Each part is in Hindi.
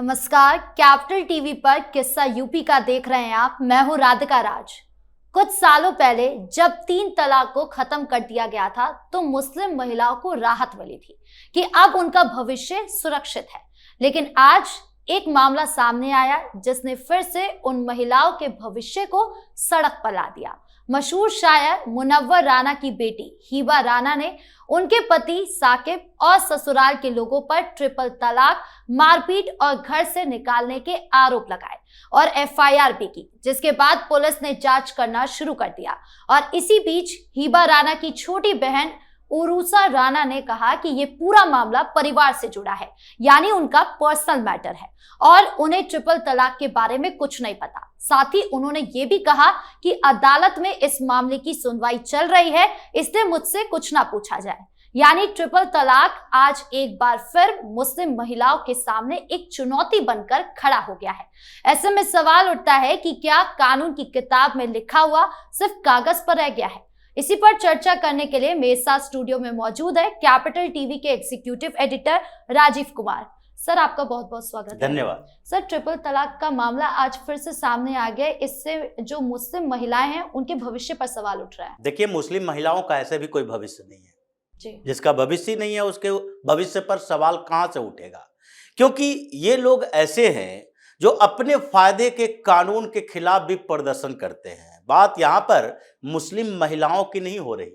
नमस्कार, कैपिटल टीवी पर किस्सा यूपी का देख रहे हैं आप। मैं हूं राधिका राज। कुछ सालों पहले जब 3 तलाक को खत्म कर दिया गया था तो मुस्लिम महिलाओं को राहत मिली थी कि अब उनका भविष्य सुरक्षित है। लेकिन आज एक मामला सामने आया जिसने फिर से उन महिलाओं के भविष्य को सड़क पर ला दिया। मशहूर शायर मुनव्वर राना की बेटी हिबा राना ने उनके पति साकिब और ससुराल के लोगों पर ट्रिपल तलाक, मारपीट और घर से निकालने के आरोप लगाए और एफआईआर भी की, जिसके बाद पुलिस ने जांच करना शुरू कर दिया। और इसी बीच हिबा राना की छोटी बहन उरूसा राना ने कहा कि ये पूरा मामला परिवार से जुड़ा है, यानी उनका पर्सनल मैटर है और उन्हें ट्रिपल तलाक के बारे में कुछ नहीं पता। साथ ही उन्होंने ये भी कहा कि अदालत में इस मामले की सुनवाई चल रही है, इसलिए मुझसे कुछ ना पूछा जाए। यानी ट्रिपल तलाक आज एक बार फिर मुस्लिम महिलाओं के सामने एक चुनौती बनकर खड़ा हो गया है। ऐसे में सवाल उठता है कि क्या कानून की किताब में लिखा हुआ सिर्फ कागज पर रह गया है? इसी पर चर्चा करने के लिए मेरे साथ स्टूडियो में मौजूद है कैपिटल टीवी के executive editor Rajeev Kumar. Sir, आपका बहुत बहुत स्वागत है। धन्यवाद। सर, ट्रिपल तलाक का मामला आज फिर से सामने आ गया। इससे जो मुस्लिम महिलाएं हैं उनके भविष्य पर सवाल उठ रहा है। देखिए, मुस्लिम महिलाओं का ऐसे भी कोई भविष्य नहीं है जी। जिसका भविष्य नहीं है उसके भविष्य पर सवाल कहां से उठेगा? क्योंकि ये लोग ऐसे हैं जो अपने फायदे के कानून के खिलाफ भी प्रदर्शन करते हैं। बात यहाँ पर मुस्लिम महिलाओं की नहीं हो रही,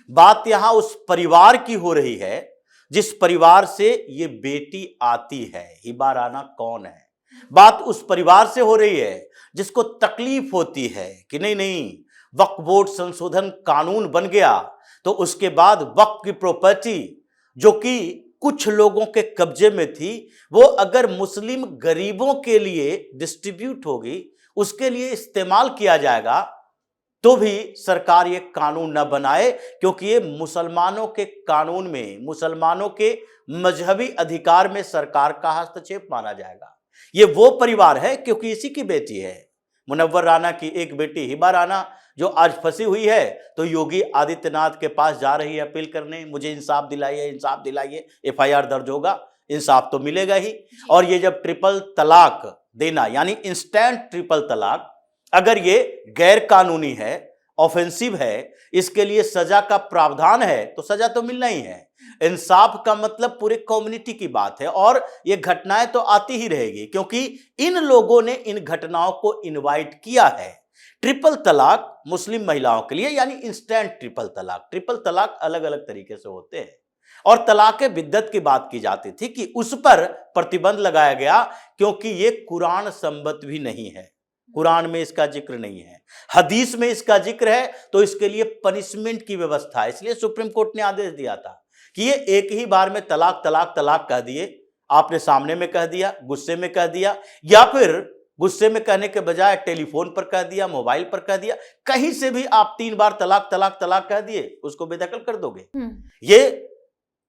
बात यहाँ उस परिवार की हो रही है जिस परिवार से ये बेटी आती है। हिबा राना कौन है? बात उस परिवार से हो रही है जिसको तकलीफ होती है कि नहीं, वक्फ बोर्ड संशोधन कानून बन गया तो उसके बाद वक्फ की प्रॉपर्टी जो कि कुछ लोगों के कब्जे में थी, वो अगर मुस्लिम गरीबों के लिए डिस्ट्रीब्यूट होगी, उसके लिए इस्तेमाल किया जाएगा, तो भी सरकार ये कानून न बनाए, क्योंकि ये मुसलमानों के कानून में, मुसलमानों के मजहबी अधिकार में सरकार का हस्तक्षेप माना जाएगा। ये वो परिवार है क्योंकि इसी की बेटी है, मुनव्वर राना की एक बेटी हिबा राना, जो आज फंसी हुई है तो योगी आदित्यनाथ के पास जा रही है अपील करने, मुझे इंसाफ दिलाइए, इंसाफ दिलाइए। एफआईआर दर्ज होगा, इंसाफ तो मिलेगा ही। और ये जब ट्रिपल तलाक देना यानी इंस्टेंट ट्रिपल तलाक अगर ये गैर कानूनी है, ऑफेंसिव है, इसके लिए सजा का प्रावधान है, तो सजा तो मिलना ही है। इंसाफ का मतलब पूरे कम्युनिटी की बात है और ये घटनाएं तो आती ही रहेगी, क्योंकि इन लोगों ने इन घटनाओं को इनवाइट किया है। ट्रिपल तलाक मुस्लिम महिलाओं के लिए यानी इंस्टेंट ट्रिपल तलाक। ट्रिपल तलाक अलग अलग तरीके से होते हैं और तलाक़े बिद्दत की बात की जाती थी कि उस पर प्रतिबंध लगाया गया, क्योंकि ये कुरान संबद्ध भी नहीं है, कुरान में इसका जिक्र नहीं है, हदीस में इसका जिक्र है, तो इसके लिए पनिशमेंट की व्यवस्था है। इसलिए सुप्रीम कोर्ट ने आदेश दिया था कि ये एक ही बार में तलाक तलाक तलाक कह दिए, आपने सामने में कह दिया, गुस्से में कह दिया, या फिर गुस्से में कहने के बजाय टेलीफोन पर कह दिया, मोबाइल पर कह दिया, कहीं से भी आप 3 बार तलाक तलाक तलाक कह दिए, उसको बेदखल कर दोगे। ये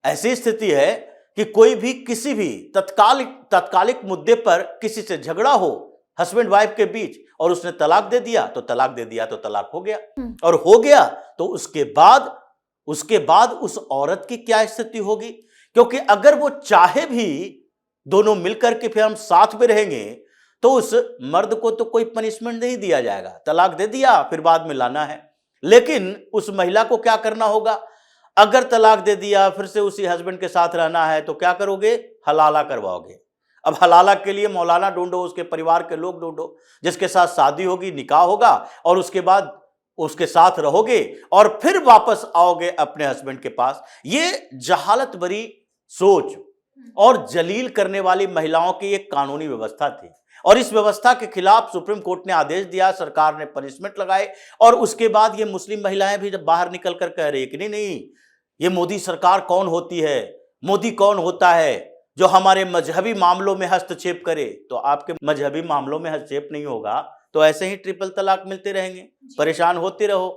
ऐसी स्थिति है कि कोई भी किसी भी तत्कालिक मुद्दे पर किसी से झगड़ा हो हस्बैंड वाइफ के बीच और उसने तलाक दे दिया तो तलाक दे दिया तो तलाक हो गया, और हो गया तो उसके बाद उस औरत की क्या स्थिति होगी? क्योंकि अगर वो चाहे भी दोनों मिलकर के फिर हम साथ में रहेंगे तो उस मर्द को तो कोई पनिशमेंट नहीं दिया जाएगा, तलाक दे दिया फिर बाद में लाना है। लेकिन उस महिला को क्या करना होगा? अगर तलाक दे दिया फिर से उसी हस्बैंड के साथ रहना है तो क्या करोगे? हलाला करवाओगे। अब हलाला के लिए मौलाना ढूंढो, उसके परिवार के लोग ढूंढो, जिसके साथ शादी होगी, निकाह होगा, और उसके बाद उसके साथ रहोगे और फिर वापस आओगे अपने हस्बैंड के पास। ये जहालत भरी सोच और जलील करने वाली महिलाओं की एक कानूनी व्यवस्था थी, और इस व्यवस्था के खिलाफ सुप्रीम कोर्ट ने आदेश दिया, सरकार ने पनिशमेंट लगाए, और उसके बाद ये मुस्लिम महिलाएं भी जब बाहर निकल कर कह रही है कि नहीं, ये मोदी सरकार कौन होती है, मोदी कौन होता है जो हमारे मजहबी मामलों में हस्तक्षेप करे? तो आपके मजहबी मामलों में हस्तक्षेप नहीं होगा तो ऐसे ही ट्रिपल तलाक मिलते रहेंगे, परेशान होते रहो,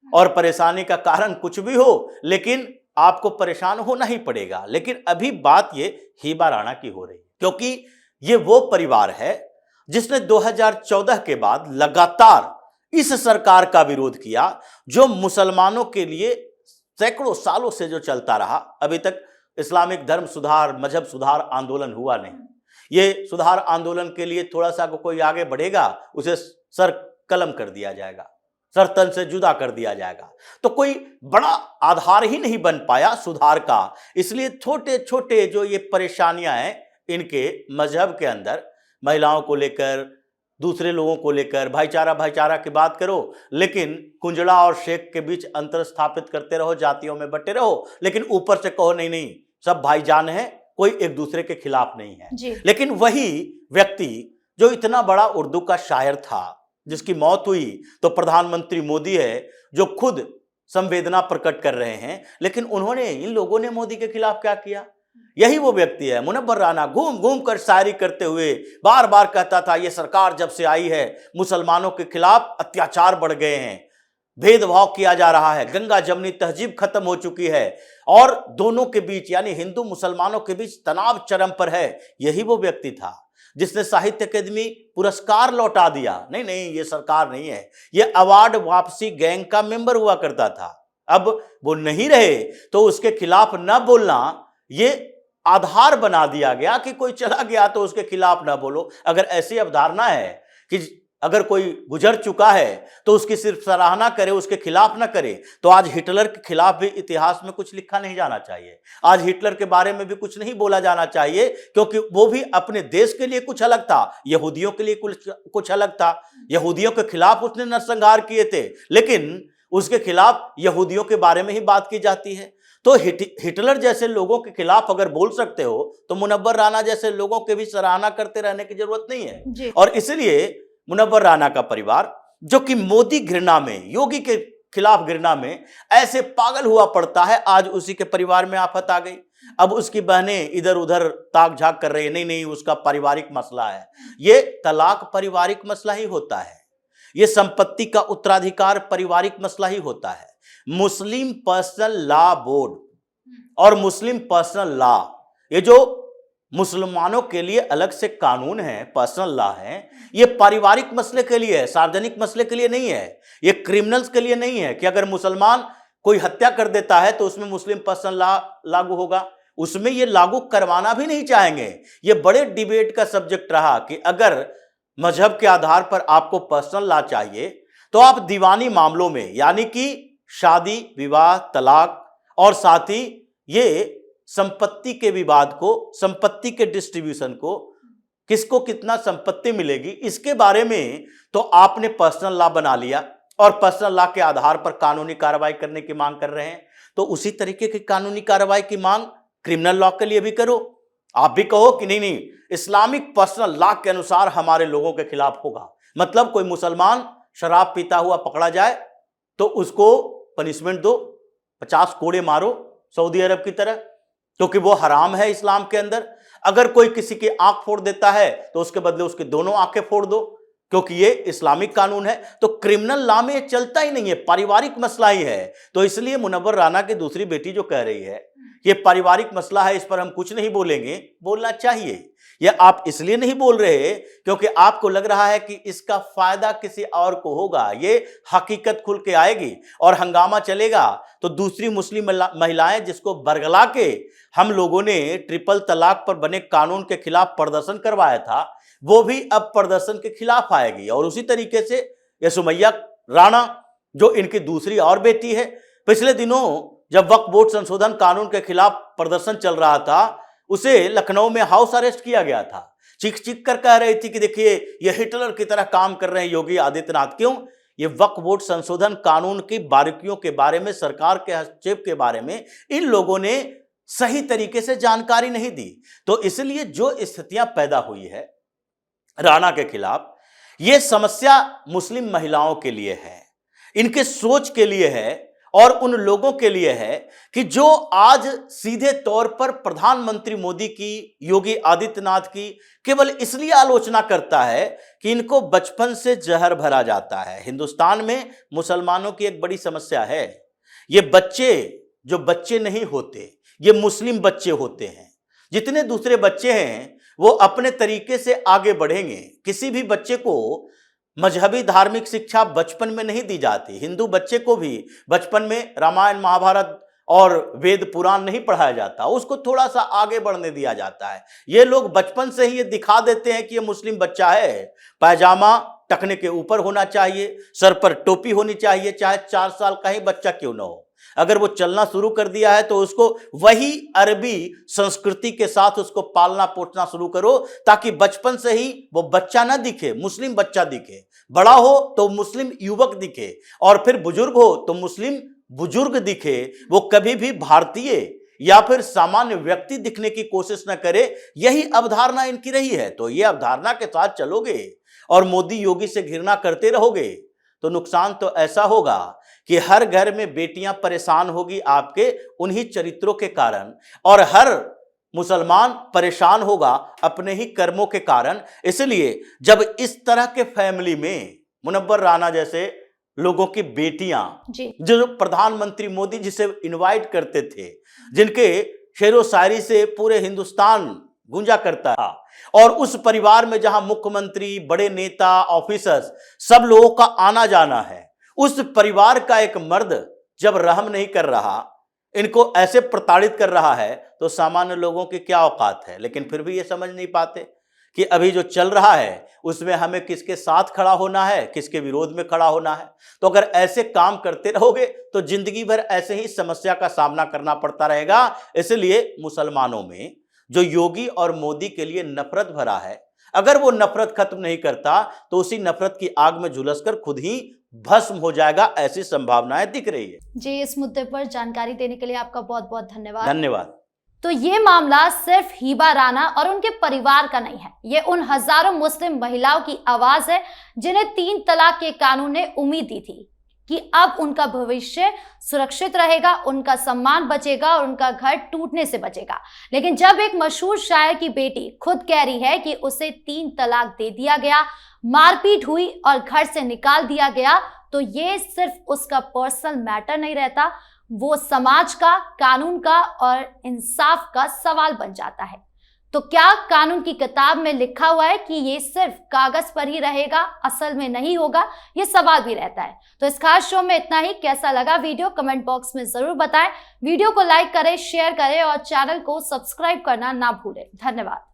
और परेशानी का कारण कुछ भी हो लेकिन आपको परेशान होना ही पड़ेगा। लेकिन अभी बात ये हिबा राना की हो रही है, क्योंकि ये वो परिवार है जिसने 2014 के बाद लगातार इस सरकार का विरोध किया, जो मुसलमानों के लिए सैकड़ों सालों से जो चलता रहा। अभी तक इस्लामिक धर्म सुधार, मजहब सुधार आंदोलन हुआ नहीं। ये सुधार आंदोलन के लिए थोड़ा सा कोई आगे बढ़ेगा, उसे सर कलम कर दिया जाएगा, सर तन से जुदा कर दिया जाएगा। तो कोई बड़ा आधार ही नहीं बन पाया सुधार का। इसलिए छोटे छोटे जो ये परेशानियां हैं इनके मजहब के अंदर, महिलाओं को लेकर, दूसरे लोगों को लेकर, भाईचारा की बात करो, लेकिन कुंजड़ा और शेख के बीच अंतर स्थापित करते रहो, जातियों में बटे रहो, लेकिन ऊपर से कहो नहीं नहीं सब भाईजान हैं, कोई एक दूसरे के खिलाफ नहीं है। लेकिन वही व्यक्ति जो इतना बड़ा उर्दू का शायर था, जिसकी मौत हुई, तो प्रधानमंत्री मोदी है जो खुद संवेदना प्रकट कर रहे हैं, लेकिन उन्होंने, इन लोगों ने मोदी के खिलाफ क्या किया? यही वो व्यक्ति है मुनव्वर राना, घूम घूम कर शायरी करते हुए बार बार कहता था ये सरकार जब से आई है मुसलमानों के खिलाफ अत्याचार बढ़ गए हैं, भेदभाव किया जा रहा है, गंगा जमनी तहजीब खत्म हो चुकी है और दोनों के बीच यानी हिंदू मुसलमानों के बीच तनाव चरम पर है। यही वो व्यक्ति था जिसने साहित्य अकेदमी पुरस्कार लौटा दिया। नहीं नहीं, ये सरकार नहीं है, ये अवार्ड वापसी गैंग का मेंबर हुआ करता था। अब वो नहीं रहे तो उसके खिलाफ न बोलना ये आधार बना दिया गया कि कोई चला गया तो उसके खिलाफ ना बोलो। अगर ऐसी अवधारणा है कि अगर कोई गुजर चुका है तो उसकी सिर्फ सराहना करे, उसके खिलाफ ना करे, तो आज हिटलर के खिलाफ भी इतिहास में कुछ लिखा नहीं जाना चाहिए। आज हिटलर के बारे में भी कुछ नहीं बोला जाना चाहिए, क्योंकि वो भी अपने देश के लिए कुछ अलग था, यहूदियों के लिए कुछ अलग था। यहूदियों के खिलाफ उसने नरसंहार किए थे, लेकिन उसके खिलाफ यहूदियों के बारे में ही बात की जाती है। तो हिटलर जैसे लोगों के खिलाफ अगर बोल सकते हो तो मुनव्वर राना जैसे लोगों के भी सराहना करते रहने की जरूरत नहीं है। और इसलिए मुनव्वर राना का परिवार, जो कि मोदी घृणा में, योगी के खिलाफ घृणा में ऐसे पागल हुआ पड़ता है, आज उसी के परिवार में आफत आ गई। अब उसकी बहनें इधर उधर ताक झाक कर रही है, नहीं नहीं उसका पारिवारिक मसला है। ये तलाक पारिवारिक मसला ही होता है, ये संपत्ति का उत्तराधिकार पारिवारिक मसला ही होता है। मुस्लिम पर्सनल लॉ बोर्ड और मुस्लिम पर्सनल लॉ, ये जो मुसलमानों के लिए अलग से कानून है, पर्सनल लॉ है, ये पारिवारिक मसले के लिए है, सार्वजनिक मसले के लिए नहीं है। ये क्रिमिनल्स के लिए नहीं है कि अगर मुसलमान कोई हत्या कर देता है तो उसमें मुस्लिम पर्सनल लॉ लागू होगा, उसमें ये लागू करवाना भी नहीं चाहेंगे। ये बड़े डिबेट का सब्जेक्ट रहा कि अगर मजहब के आधार पर आपको पर्सनल लॉ चाहिए तो आप दीवानी मामलों में, यानी कि शादी, विवाह, तलाक और साथ ही ये संपत्ति के विवाद को, संपत्ति के डिस्ट्रीब्यूशन को, किसको कितना संपत्ति मिलेगी, इसके बारे में तो आपने पर्सनल लॉ बना लिया और पर्सनल लॉ के आधार पर कानूनी कार्रवाई करने की मांग कर रहे हैं। तो उसी तरीके की कानूनी कार्रवाई की मांग क्रिमिनल लॉ के लिए भी करो। आप भी कहो कि नहीं नहीं इस्लामिक पर्सनल लॉ के अनुसार हमारे लोगों के खिलाफ होगा। मतलब कोई मुसलमान शराब पीता हुआ पकड़ा जाए तो उसको पनिशमेंट दो, 50 कोड़े मारो सऊदी अरब की तरह, क्योंकि वो हराम है इस्लाम के अंदर। अगर कोई किसी की आंख फोड़ देता है तो उसके बदले उसके दोनों आंखें फोड़ दो, क्योंकि ये इस्लामिक कानून है। तो क्रिमिनल लॉ में ये चलता ही नहीं है, पारिवारिक मसला ही है। तो इसलिए मुनव्वर राना की दूसरी बेटी जो कह रही है ये पारिवारिक मसला है, इस पर हम कुछ नहीं बोलेंगे, बोलना चाहिए। यह आप इसलिए नहीं बोल रहे क्योंकि आपको लग रहा है कि इसका फायदा किसी और को होगा। ये हकीकत खुल के आएगी और हंगामा चलेगा तो दूसरी मुस्लिम महिलाएं, जिसको बरगला के हम लोगों ने ट्रिपल तलाक पर बने कानून के खिलाफ प्रदर्शन करवाया था, वो भी अब प्रदर्शन के खिलाफ आएगी। और उसी तरीके से ये सुमैया राणा जो इनकी दूसरी और बेटी है, पिछले दिनों जब वक्फ बोर्ड संशोधन कानून के खिलाफ प्रदर्शन चल रहा था, उसे लखनऊ में हाउस अरेस्ट किया गया था। चीख चीख कर कह रही थी कि देखिए ये हिटलर की तरह काम कर रहे हैं योगी आदित्यनाथ। क्यों? ये वक्फ बोर्ड संशोधन कानून की बारीकियों के बारे में, सरकार के हस्तक्षेप के बारे में इन लोगों ने सही तरीके से जानकारी नहीं दी। तो इसलिए जो स्थितियां पैदा हुई है राणा के खिलाफ, ये समस्या मुस्लिम महिलाओं के लिए है, इनके सोच के लिए है और उन लोगों के लिए है कि जो आज सीधे तौर पर प्रधानमंत्री मोदी की, योगी आदित्यनाथ की केवल इसलिए आलोचना करता है कि इनको बचपन से जहर भरा जाता है। हिंदुस्तान में मुसलमानों की एक बड़ी समस्या है, ये बच्चे जो बच्चे नहीं होते, ये मुस्लिम बच्चे होते हैं। जितने दूसरे बच्चे हैं वो अपने तरीके से आगे बढ़ेंगे। किसी भी बच्चे को मजहबी धार्मिक शिक्षा बचपन में नहीं दी जाती। हिंदू बच्चे को भी बचपन में रामायण, महाभारत और वेद पुराण नहीं पढ़ाया जाता, उसको थोड़ा सा आगे बढ़ने दिया जाता है। ये लोग बचपन से ही ये दिखा देते हैं कि ये मुस्लिम बच्चा है, पायजामा टखने के ऊपर होना चाहिए, सर पर टोपी होनी चाहिए, चाहे 4 साल का ही बच्चा क्यों ना हो। अगर वो चलना शुरू कर दिया है तो उसको वही अरबी संस्कृति के साथ उसको पालना पोसना शुरू करो, ताकि बचपन से ही वो बच्चा ना दिखे, मुस्लिम बच्चा दिखे, बड़ा हो तो मुस्लिम युवक दिखे, और फिर बुजुर्ग हो तो मुस्लिम बुजुर्ग दिखे। वो कभी भी भारतीय या फिर सामान्य व्यक्ति दिखने की कोशिश न करे। यही अवधारणा इनकी रही है। तो ये अवधारणा के साथ चलोगे और मोदी योगी से घृणा करते रहोगे तो नुकसान तो ऐसा होगा कि हर घर में बेटियां परेशान होगी आपके उन्हीं चरित्रों के कारण, और हर मुसलमान परेशान होगा अपने ही कर्मों के कारण। इसलिए जब इस तरह के फैमिली में मुनव्वर राना जैसे लोगों की बेटियां, जो प्रधानमंत्री मोदी जिसे इनवाइट करते थे, जिनके शेरो शायरी से पूरे हिंदुस्तान गूंजा करता था, और उस परिवार में जहां मुख्यमंत्री, बड़े नेता, ऑफिसर्स, सब लोगों का आना जाना है, उस परिवार का एक मर्द जब रहम नहीं कर रहा, इनको ऐसे प्रताड़ित कर रहा है, तो सामान्य लोगों की क्या औकात है। लेकिन फिर भी ये समझ नहीं पाते कि अभी जो चल रहा है उसमें हमें किसके साथ खड़ा होना है, किसके विरोध में खड़ा होना है। तो अगर ऐसे काम करते रहोगे तो जिंदगी भर ऐसे ही समस्या का सामना करना पड़ता रहेगा। इसलिए मुसलमानों में जो योगी और मोदी के लिए नफरत भरा है, अगर वो नफरत खत्म नहीं करता तो उसी नफरत की आग में झुलसकर खुद ही भस्म हो जाएगा, ऐसी संभावनाएं दिख रही है। जी, इस मुद्दे पर जानकारी देने के लिए आपका बहुत बहुत धन्यवाद। धन्यवाद। तो ये मामला सिर्फ हिबा राना और उनके परिवार का नहीं है, ये उन हजारों मुस्लिम महिलाओं की आवाज है जिन्हें 3 तलाक के कानून ने उम्मीद दी थी कि अब उनका भविष्य सुरक्षित रहेगा, उनका सम्मान बचेगा और उनका घर टूटने से बचेगा। लेकिन जब एक मशहूर शायर की बेटी खुद कह रही है कि उसे 3 तलाक दे दिया गया, मारपीट हुई और घर से निकाल दिया गया, तो ये सिर्फ उसका पर्सनल मैटर नहीं रहता, वो समाज का, कानून का और इंसाफ का सवाल बन जाता है। तो क्या कानून की किताब में लिखा हुआ है कि ये सिर्फ कागज पर ही रहेगा, असल में नहीं होगा? ये सवाल भी रहता है। तो इस खास शो में इतना ही। कैसा लगा वीडियो कमेंट बॉक्स में जरूर बताएं। वीडियो को लाइक करें, शेयर करें और चैनल को सब्सक्राइब करना ना भूलें। धन्यवाद।